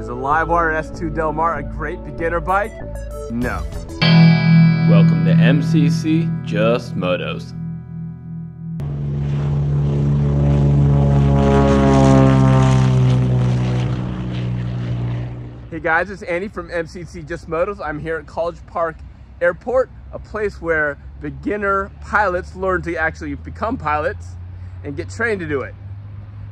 Is the Livewire S2 Del Mar a great beginner bike? No. Welcome to MCC Just Motos. Hey guys, it's Andy from MCC Just Motos. I'm here at College Park Airport, a place where beginner pilots learn to actually become pilots and get trained to do it.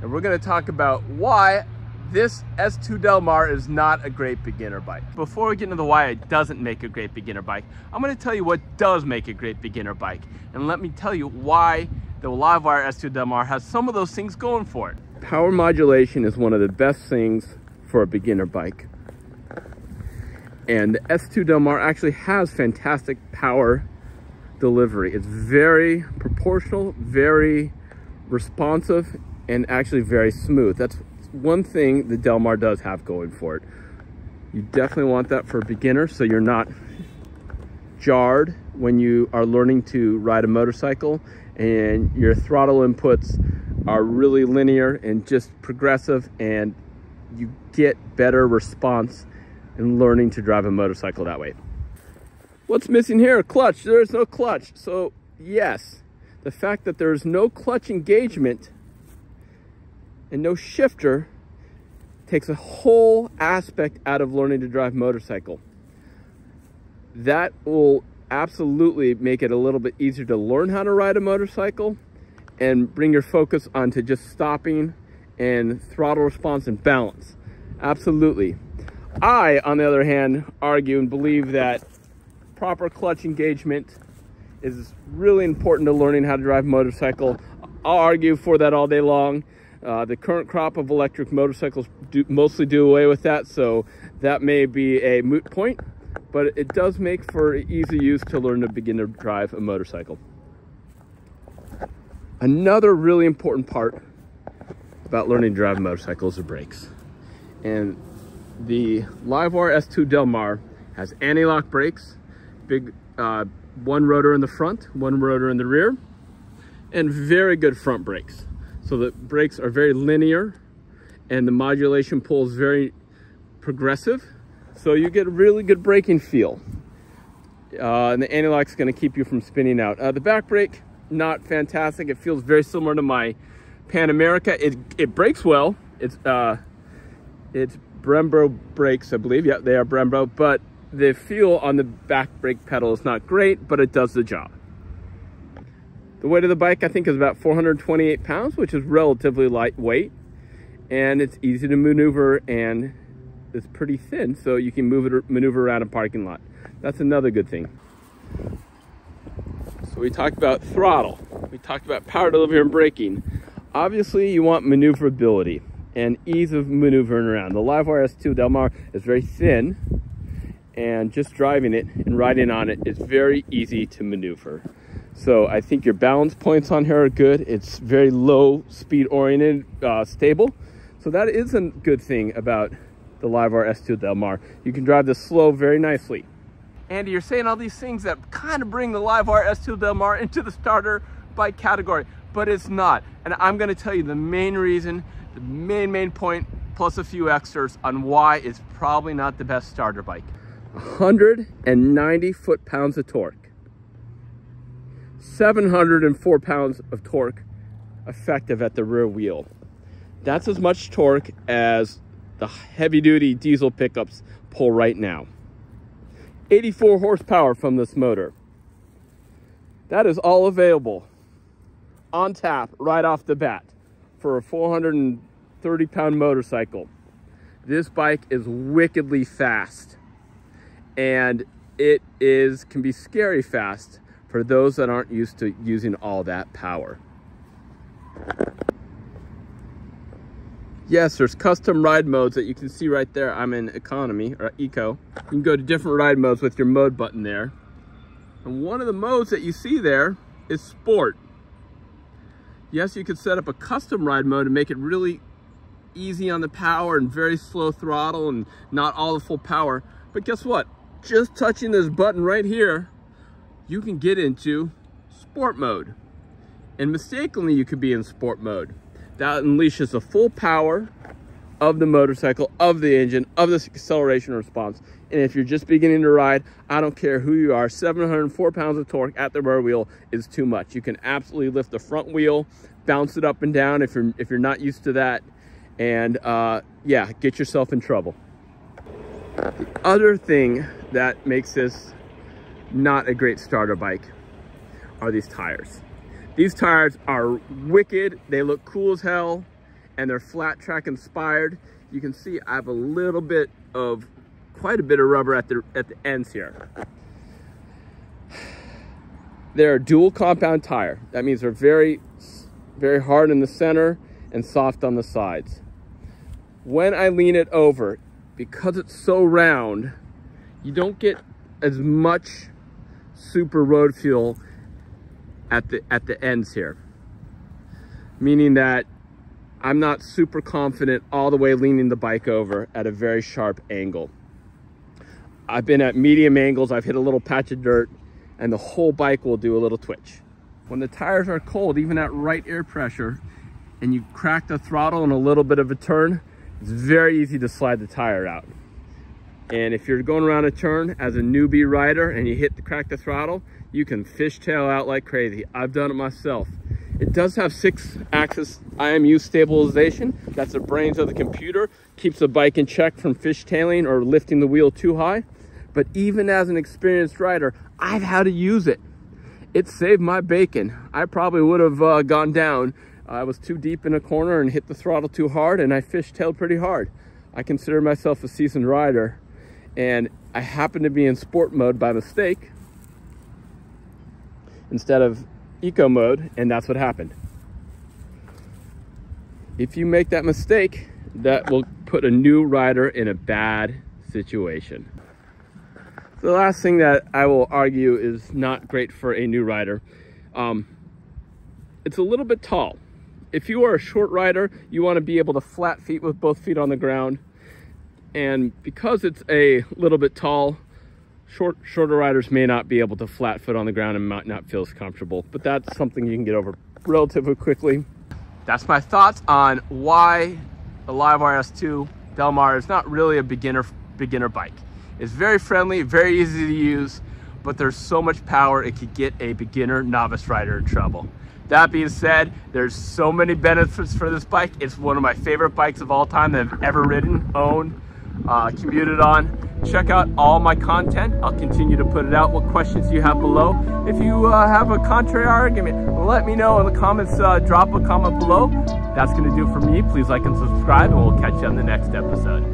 And we're going to talk about why this S2 Del Mar is not a great beginner bike. Before we get into the why it doesn't make a great beginner bike, I'm going to tell you what does make a great beginner bike. And let me tell you why the Livewire S2 Del Mar has some of those things going for it. Power modulation is one of the best things for a beginner bike. And the S2 Del Mar actually has fantastic power delivery. It's very proportional, very responsive, and actually very smooth. That's one thing the Del Mar does have going for it. You definitely want that for a beginner so you're not jarred when you are learning to ride a motorcycle and your throttle inputs are really linear and just progressive, and you get better response in learning to drive a motorcycle that way. What's missing here? A clutch. There is no clutch. So yes, the fact that there's no clutch engagement and no shifter takes a whole aspect out of learning to drive motorcycle. That will absolutely make it a little bit easier to learn how to ride a motorcycle and bring your focus onto just stopping and throttle response and balance. Absolutely. I, on the other hand, argue and believe that proper clutch engagement is really important to learning how to drive a motorcycle. I'll argue for that all day long. The current crop of electric motorcycles mostly do away with that, so that may be a moot point, but it does make for easy use to learn to begin to drive a motorcycle. Another really important part about learning to drive a motorcycle is the brakes. And the Livewire S2 Del Mar has anti-lock brakes, big one rotor in the front, one rotor in the rear, and very good front brakes. So the brakes are very linear and the modulation pull is very progressive. So you get a really good braking feel. And the anti-lock is going to keep you from spinning out. The back brake, not fantastic. It feels very similar to my Pan America. It brakes well. It's Brembo brakes, I believe. Yeah, they are Brembo. But the feel on the back brake pedal is not great, but it does the job. The weight of the bike, I think, is about 428 pounds, which is relatively lightweight. And it's easy to maneuver, and it's pretty thin, so you can maneuver around a parking lot. That's another good thing. So we talked about throttle. We talked about power delivery and braking. Obviously, you want maneuverability and ease of maneuvering around. The Livewire S2 Del Mar is very thin, and just driving it and riding on it is very easy to maneuver. So I think your balance points on here are good. It's very low speed oriented, stable. So that is a good thing about the Livewire S2 Del Mar. You can drive this slow very nicely. Andy, you're saying all these things that kind of bring the Livewire S2 Del Mar into the starter bike category, but it's not. And I'm going to tell you the main reason, the main point, plus a few extras on why it's probably not the best starter bike. 190 foot-pounds of torque. 704 pounds of torque effective at the rear wheel. That's as much torque as the heavy-duty diesel pickups pull right now. 84 horsepower from this motor. That is all available on tap right off the bat for a 430-pound motorcycle. This bike is wickedly fast, and it can be scary fast for those that aren't used to using all that power. Yes, there's custom ride modes that you can see right there. I'm in economy or eco. You can go to different ride modes with your mode button there. And one of the modes that you see there is sport. Yes, you could set up a custom ride mode and make it really easy on the power and very slow throttle and not all the full power. But guess what? Just touching this button right here, you can get into sport mode. And mistakenly, you could be in sport mode. That unleashes the full power of the motorcycle, of the engine, of this acceleration response. And if you're just beginning to ride, I don't care who you are, 704 pounds of torque at the rear wheel is too much. You can absolutely lift the front wheel, bounce it up and down if you're not used to that, and yeah, get yourself in trouble. The other thing that makes this not a great starter bike are these tires. These tires are wicked. They look cool as hell, and they're flat track inspired. You can see I have quite a bit of rubber at the ends here. They're a dual compound tire. That means they're very, very hard in the center and soft on the sides. When I lean it over, because it's so round, you don't get as much super road feel at the ends here, meaning that I'm not super confident all the way leaning the bike over at a very sharp angle. I've been at medium angles, I've hit a little patch of dirt, and the whole bike will do a little twitch. When the tires are cold, even at right air pressure, and you crack the throttle in a little bit of a turn, it's very easy to slide the tire out. And if you're going around a turn as a newbie rider and you crack the throttle, you can fishtail out like crazy. I've done it myself. It does have 6-axis IMU stabilization. That's the brains of the computer. Keeps the bike in check from fishtailing or lifting the wheel too high. But even as an experienced rider, I've had to use it. It saved my bacon. I probably would have gone down. I was too deep in a corner and hit the throttle too hard, and I fishtailed pretty hard. I consider myself a seasoned rider, and I happened to be in sport mode by mistake instead of eco mode, and that's what happened. If you make that mistake, that will put a new rider in a bad situation. The last thing that I will argue is not great for a new rider. It's a little bit tall. If you are a short rider, you want to be able to flat feet with both feet on the ground. And because it's a little bit tall, shorter riders may not be able to flat foot on the ground and might not feel as comfortable, but that's something you can get over relatively quickly. That's my thoughts on why the LiveWire S2 Del Mar is not really a beginner bike. It's very friendly, very easy to use, but there's so much power it could get a beginner novice rider in trouble. That being said, there's so many benefits for this bike. It's one of my favorite bikes of all time that I've ever ridden, owned, commuted on. Check out all my content. I'll continue to put it out. What questions do you have below? If you have a contrary argument, let me know in the comments. Drop a comment below. That's going to do it for me. Please like and subscribe, and we'll catch you on the next episode.